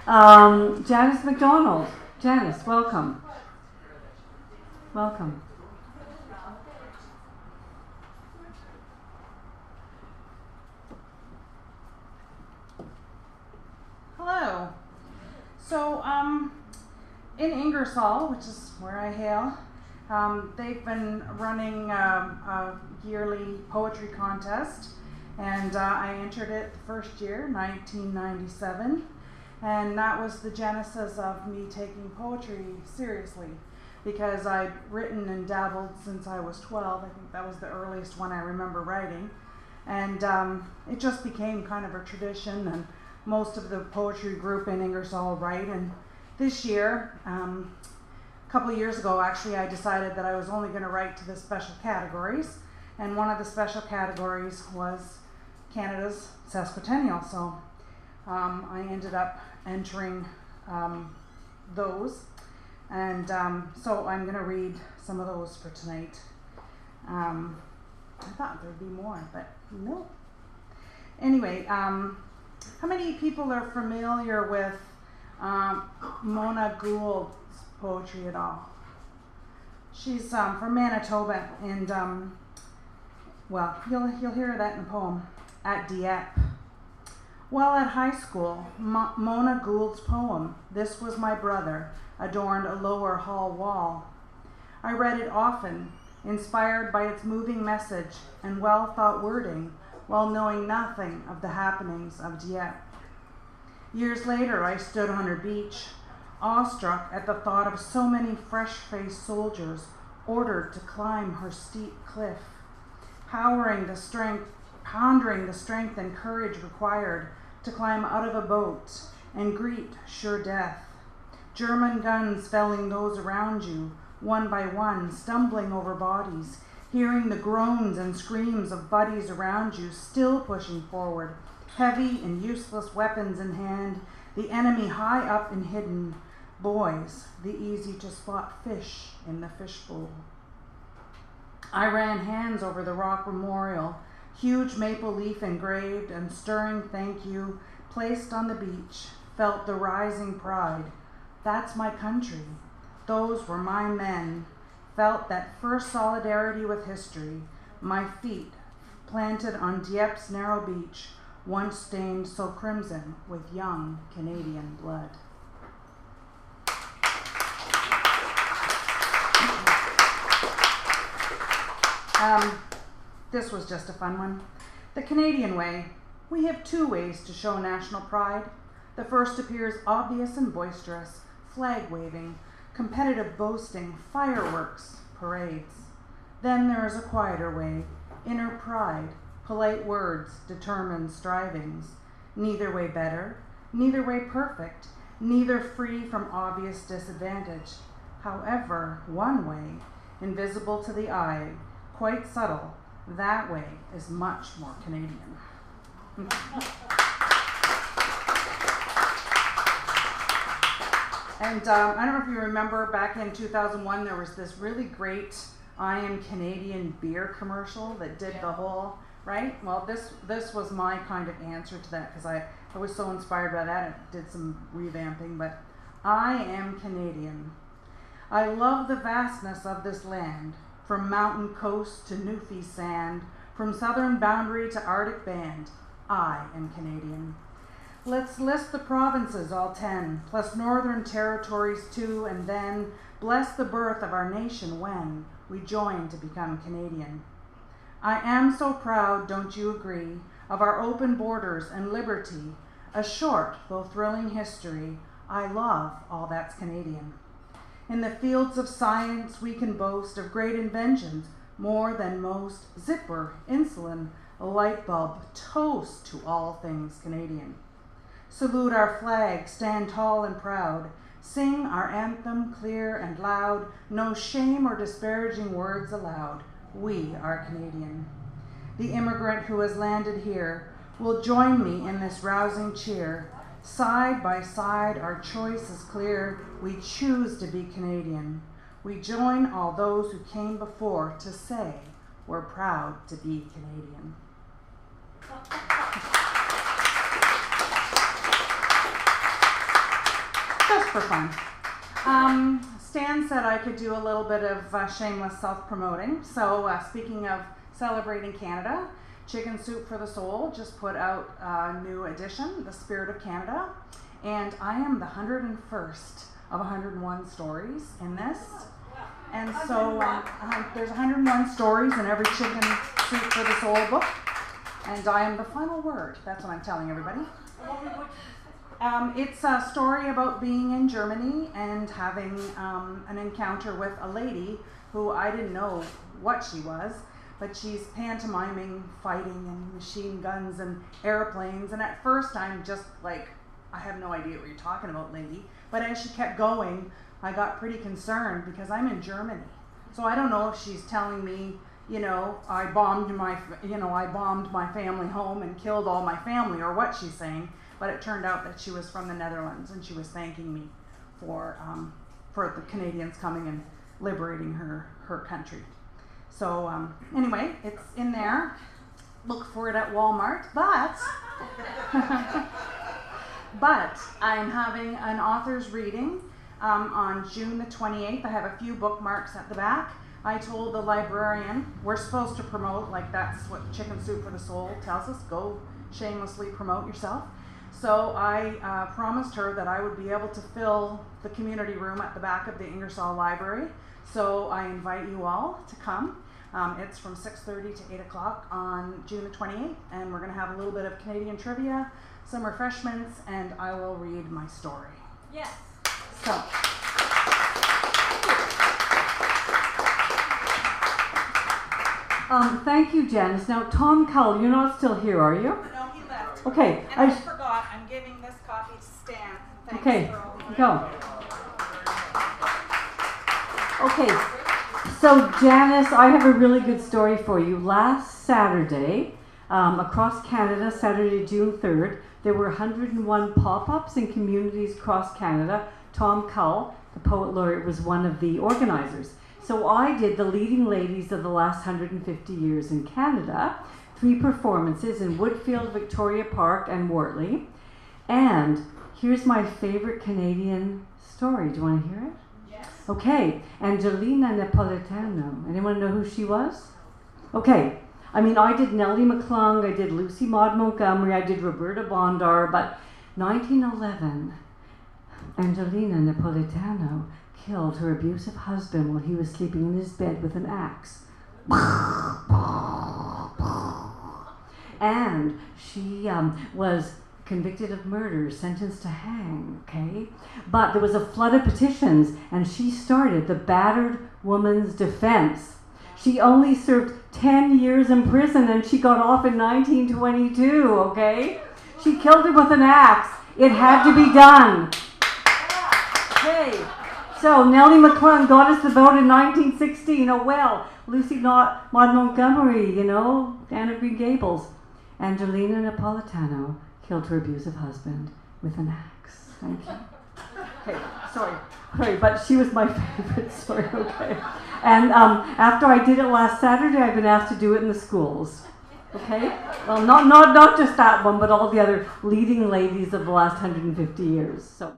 Janice McDonald. Janice, welcome. Welcome. Hello. So, in Ingersoll, which is where I hail, they've been running a yearly poetry contest, and I entered it the first year, 1997, and that was the genesis of me taking poetry seriously, because I'd written and dabbled since I was 12. I think that was the earliest one I remember writing, and it just became kind of a tradition, and most of the poetry group in Ingersoll write. And this year, a couple of years ago actually, I decided that I was only going to write to the special categories, and one of the special categories was Canada's sesquicentennial. So I ended up entering those, and so I'm going to read some of those for tonight. I thought there'd be more, but no. Anyway, how many people are familiar with Mona Gould's poetry at all? She's from Manitoba, and well, you'll hear that in the poem, At Dieppe. While at high school, Mona Gould's poem, This Was My Brother, adorned a lower hall wall. I read it often, inspired by its moving message and well-thought wording, while knowing nothing of the happenings of Dieppe. Years later, I stood on her beach, awestruck at the thought of so many fresh-faced soldiers ordered to climb her steep cliff, pondering the strength and courage required to climb out of a boat and greet sure death. German guns felling those around you, one by one, stumbling over bodies, hearing the groans and screams of buddies around you, still pushing forward, heavy and useless weapons in hand, the enemy high up and hidden, boys, the easy-to-spot fish in the fishbowl. I ran hands over the rock memorial, huge maple leaf engraved and stirring thank you, placed on the beach, felt the rising pride. That's my country. Those were my men. Felt that first solidarity with history, my feet planted on Dieppe's narrow beach, once stained so crimson with young Canadian blood. This was just a fun one. The Canadian way. We have two ways to show national pride. The first appears obvious and boisterous, flag waving, competitive boasting, fireworks, parades. Then there is a quieter way, inner pride, polite words, determined strivings. Neither way better, neither way perfect, neither free from obvious disadvantage. However, one way, invisible to the eye, quite subtle, that way is much more Canadian. And I don't know if you remember, back in 2001, there was this really great I Am Canadian beer commercial that did the whole, right? Well, this was my kind of answer to that, because I was so inspired by that. I did some revamping, but I am Canadian. I love the vastness of this land, from mountain coast to Newfie sand, from southern boundary to Arctic band. I am Canadian. Let's list the provinces, all 10, plus northern territories too, and then bless the birth of our nation when we join to become Canadian. I am so proud, don't you agree, of our open borders and liberty, a short though thrilling history. I love all that's Canadian. In the fields of science we can boast of great inventions, more than most, zipper, insulin, a light bulb, toast to all things Canadian. Salute our flag, stand tall and proud, sing our anthem clear and loud, no shame or disparaging words allowed. We are Canadian. The immigrant who has landed here will join me in this rousing cheer. Side by side, our choice is clear. We choose to be Canadian. We join all those who came before to say we're proud to be Canadian. for fun. Stan said I could do a little bit of shameless self-promoting. So speaking of celebrating Canada, Chicken Soup for the Soul just put out a new edition, The Spirit of Canada. And I am the 101st of 101 stories in this. And so there's 101 stories in every Chicken Soup for the Soul book. And I am the final word. That's what I'm telling everybody. It's a story about being in Germany and having an encounter with a lady who I didn't know what she was, but she's pantomiming fighting and machine guns and airplanes. And at first I'm just like, I have no idea what you're talking about, lady. But as she kept going, I got pretty concerned because I'm in Germany. So I don't know if she's telling me, you know, I bombed my family home and killed all my family, or what she's saying. But it turned out that she was from the Netherlands and she was thanking me for the Canadians coming and liberating her country. So anyway, it's in there. Look for it at Walmart. But but I'm having an author's reading on June the 28th. I have a few bookmarks at the back. I told the librarian we're supposed to promote, like that's what Chicken Soup for the Soul tells us, go shamelessly promote yourself. So I promised her that I would be able to fill the community room at the back of the Ingersoll Library. So I invite you all to come. It's from 6:30 to 8 o'clock on June the 28th, and we're going to have a little bit of Canadian trivia, some refreshments, and I will read my story. Yes. So. Thank you, Janice. Now, Tom Cull, you're not still here, are you? No, he left. Okay. And I forgot, I'm giving this copy to Stan. Thanks Okay, for all the go. Okay, so Janice, I have a really good story for you. Last Saturday, across Canada, Saturday, June 3rd, there were 101 pop-ups in communities across Canada. Tom Cull, the poet laureate, was one of the organizers. So I did the leading ladies of the last 150 years in Canada, 3 performances in Woodfield, Victoria Park, and Wortley. And here's my favorite Canadian story. Do you want to hear it? Yes. Okay, Angelina Napolitano. Anyone know who she was? Okay, I mean, I did Nellie McClung, I did Lucy Maud Montgomery, I did Roberta Bondar, but 1911, Angelina Napolitano killed her abusive husband while he was sleeping in his bed with an axe. And she was convicted of murder, sentenced to hang, okay? But there was a flood of petitions, and she started the Battered Woman's Defense. She only served 10 years in prison, and she got off in 1922, okay? She killed her with an axe. It had to be done. Okay. So Nellie McClung got us the vote in 1916. Oh well, Lucy Maud Montgomery, you know, Anne of Green Gables. Angelina Napolitano killed her abusive husband with an axe. Thank you. Okay, sorry, but she was my favorite story, okay? And after I did it last Saturday, I've been asked to do it in the schools. Okay? Well, not just that one, but all the other leading ladies of the last 150 years. So.